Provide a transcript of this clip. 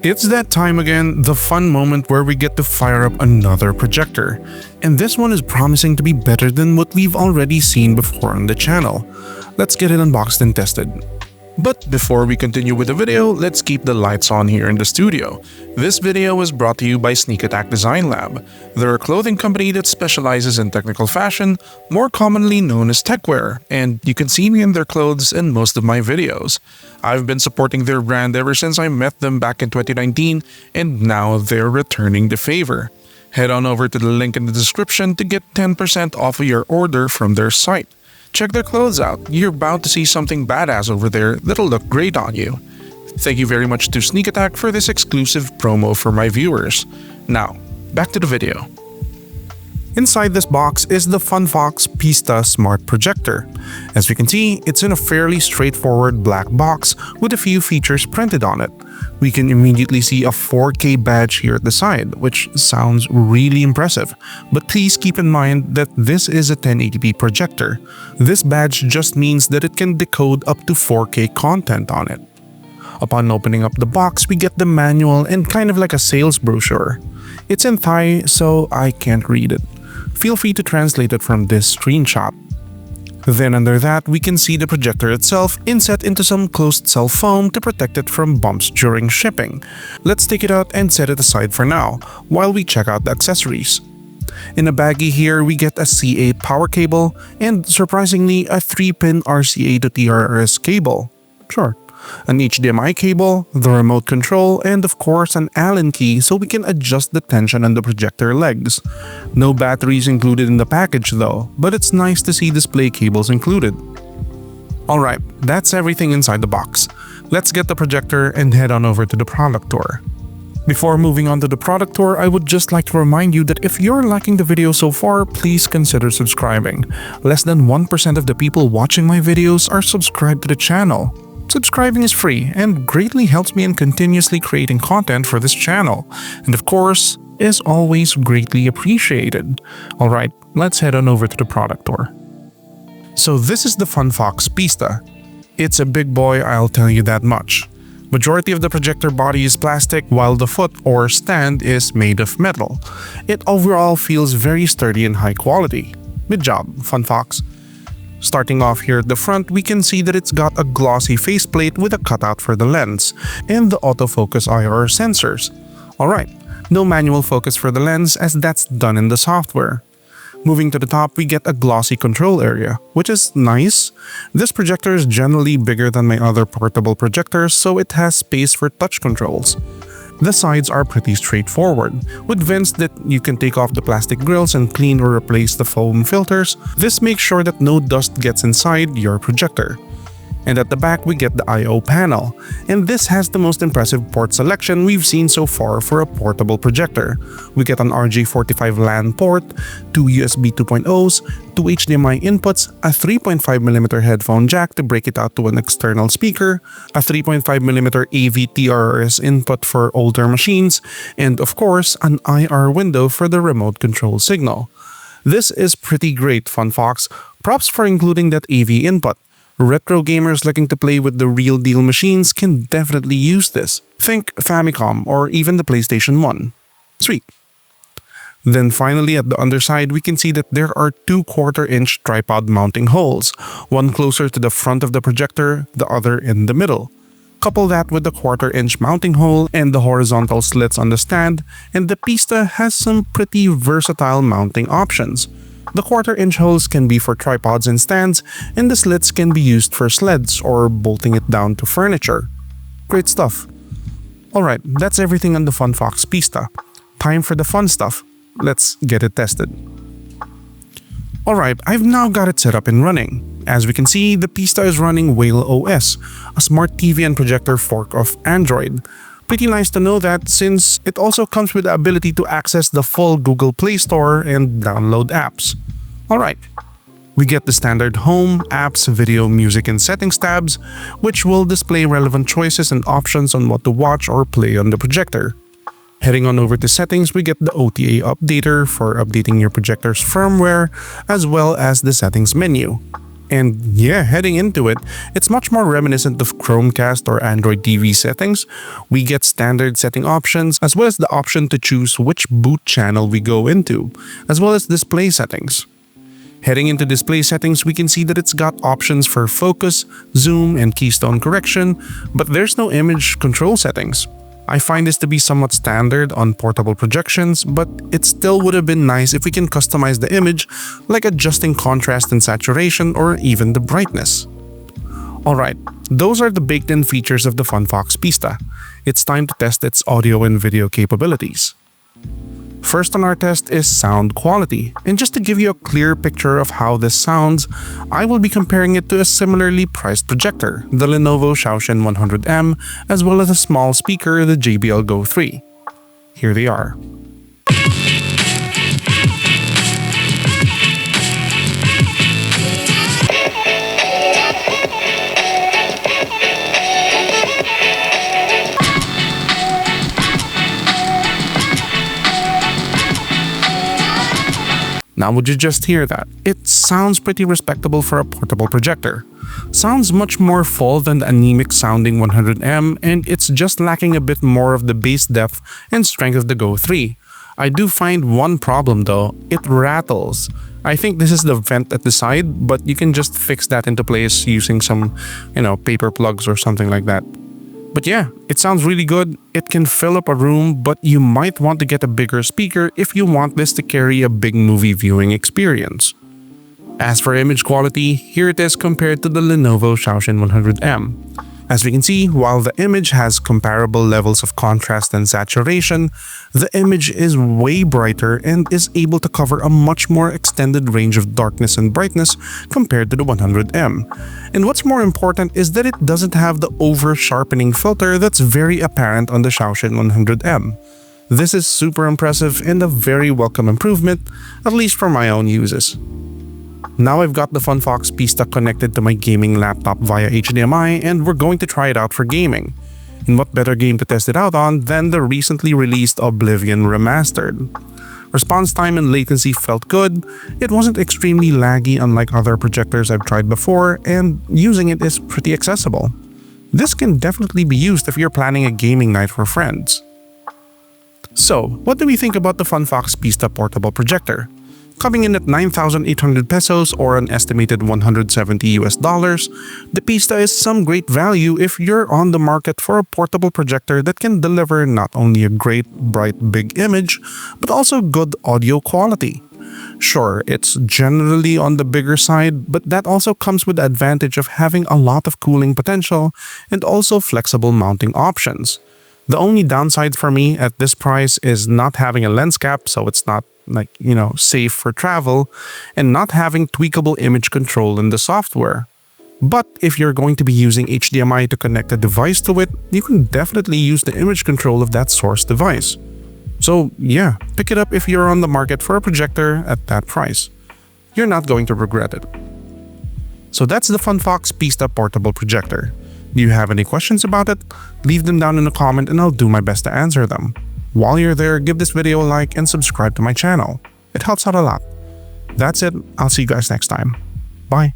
It's that time again, the fun moment where we get to fire up another projector. And this one is promising to be better than what we've already seen before on the channel. Let's get it unboxed and tested. But before we continue with the video, let's keep the lights on here in the studio. This video was brought to you by Sneak Attack Design Lab. They're a clothing company that specializes in technical fashion, more commonly known as techwear, and you can see me in their clothes in most of my videos. I've been supporting their brand ever since I met them back in 2019, and now they're returning the favor. Head on over to the link in the description to get 10% off of your order from their site. Check their clothes out. You're bound to see something badass over there that'll look great on you. Thank you very much to Sneak Attack for this exclusive promo for my viewers. Now, back to the video. Inside this box is the Funfoox Pista Smart Projector. As you can see, it's in a fairly straightforward black box with a few features printed on it. We can immediately see a 4K badge here at the side, which sounds really impressive. But please keep in mind that this is a 1080p projector. This badge just means that it can decode up to 4K content on it. Upon opening up the box, we get the manual and kind of like a sales brochure. It's in Thai, so I can't read it. Feel free to translate it from this screenshot. Then under that, we can see the projector itself inset into some closed cell foam to protect it from bumps during shipping. Let's take it out and set it aside for now, while we check out the accessories. In a baggie here, we get a CA power cable and, surprisingly, a 3-pin RCA to TRS cable. Sure. An HDMI cable, the remote control, and of course an Allen key so we can adjust the tension on the projector legs. No batteries included in the package though, but it's nice to see display cables included. Alright, that's everything inside the box. Let's get the projector and head on over to the product tour. Before moving on to the product tour, I would just like to remind you that if you're liking the video so far, please consider subscribing. Less than 1% of the people watching my videos are subscribed to the channel. Subscribing is free and greatly helps me in continuously creating content for this channel, and of course, is always greatly appreciated. Alright, let's head on over to the product tour. So this is the Funfoox Pista. It's a big boy, I'll tell you that much. Majority of the projector body is plastic while the foot or stand is made of metal. It overall feels very sturdy and high quality. Good job, Funfox. Starting off here at the front, we can see that it's got a glossy faceplate with a cutout for the lens and the autofocus IR sensors. Alright, no manual focus for the lens as that's done in the software. Moving to the top, we get a glossy control area, which is nice. This projector is generally bigger than my other portable projectors, so it has space for touch controls. The sides are pretty straightforward, with vents that you can take off the plastic grills and clean or replace the foam filters. This makes sure that no dust gets inside your projector. And at the back, we get the I/O panel, and this has the most impressive port selection we've seen so far for a portable projector. We get an RJ45 LAN port, 2 USB 2.0s, 2 HDMI inputs, a 3.5mm headphone jack to break it out to an external speaker, a 3.5mm AV TRS input for older machines, and of course, an IR window for the remote control signal. This is pretty great, Funfox. Props for including that AV input. Retro gamers looking to play with the real deal machines can definitely use this. Think Famicom or even the PlayStation 1. Sweet. Then finally at the underside, we can see that there are 2 1/4-inch tripod mounting holes, one closer to the front of the projector, the other in the middle. Couple that with the 1/4-inch mounting hole and the horizontal slits on the stand, and the Pista has some pretty versatile mounting options. The 1/4-inch holes can be for tripods and stands, and the slits can be used for sleds or bolting it down to furniture. Great stuff. Alright, that's everything on the Funfoox Pista. Time for the fun stuff. Let's get it tested. Alright, I've now got it set up and running. As we can see, the Pista is running Whale OS, a smart TV and projector fork of Android. Pretty nice to know that since it also comes with the ability to access the full Google Play Store and download apps. Alright, we get the standard Home, Apps, Video, Music and Settings tabs, which will display relevant choices and options on what to watch or play on the projector. Heading on over to Settings, we get the OTA updater for updating your projector's firmware, as well as the Settings menu. And yeah, heading into it, it's much more reminiscent of Chromecast or Android TV settings. We get standard setting options, as well as the option to choose which boot channel we go into, as well as display settings. Heading into display settings, we can see that it's got options for focus, zoom, and keystone correction, but there's no image control settings. I find this to be somewhat standard on portable projections, but it still would have been nice if we can customize the image, like adjusting contrast and saturation or even the brightness. Alright, those are the baked-in features of the Funfox Pista. It's time to test its audio and video capabilities. First on our test is sound quality, and just to give you a clear picture of how this sounds, I will be comparing it to a similarly priced projector, the Lenovo Xiaoshen 100M, as well as a small speaker, the JBL Go 3. Here they are. Now would you just hear that? It sounds pretty respectable for a portable projector. Sounds much more full than the anemic sounding 100M, and it's just lacking a bit more of the bass depth and strength of the Go 3. I do find one problem though, it rattles. I think this is the vent at the side, but you can just fix that into place using some, paper plugs or something like that. But yeah, it sounds really good. It can fill up a room, but you might want to get a bigger speaker if you want this to carry a big movie viewing experience. As for image quality, here it is compared to the Lenovo Xiaoshen 100M. As we can see, while the image has comparable levels of contrast and saturation, the image is way brighter and is able to cover a much more extended range of darkness and brightness compared to the 100M. And what's more important is that it doesn't have the over-sharpening filter that's very apparent on the Xiaoshen 100M. This is super impressive and a very welcome improvement, at least for my own uses. Now I've got the Funfox Pista connected to my gaming laptop via HDMI, and we're going to try it out for gaming. And what better game to test it out on than the recently released Oblivion Remastered. Response time and latency felt good, it wasn't extremely laggy unlike other projectors I've tried before, and using it is pretty accessible. This can definitely be used if you're planning a gaming night for friends. So, what do we think about the Funfox Pista portable projector? Coming in at 9,800 pesos or an estimated $170, the Pista is some great value if you're on the market for a portable projector that can deliver not only a great, bright, big image, but also good audio quality. Sure, it's generally on the bigger side, but that also comes with the advantage of having a lot of cooling potential and also flexible mounting options. The only downside for me at this price is not having a lens cap, so it's not safe for travel, and not having tweakable image control in the software. But if you're going to be using HDMI to connect a device to it, you can definitely use the image control of that source device. So yeah, pick it up if you're on the market for a projector at that price. You're not going to regret it. So that's the Funfox Pista portable projector. Do you have any questions about it? Leave them down in a comment and I'll do my best to answer them. While you're there, give this video a like and subscribe to my channel. It helps out a lot. That's it. I'll see you guys next time. Bye.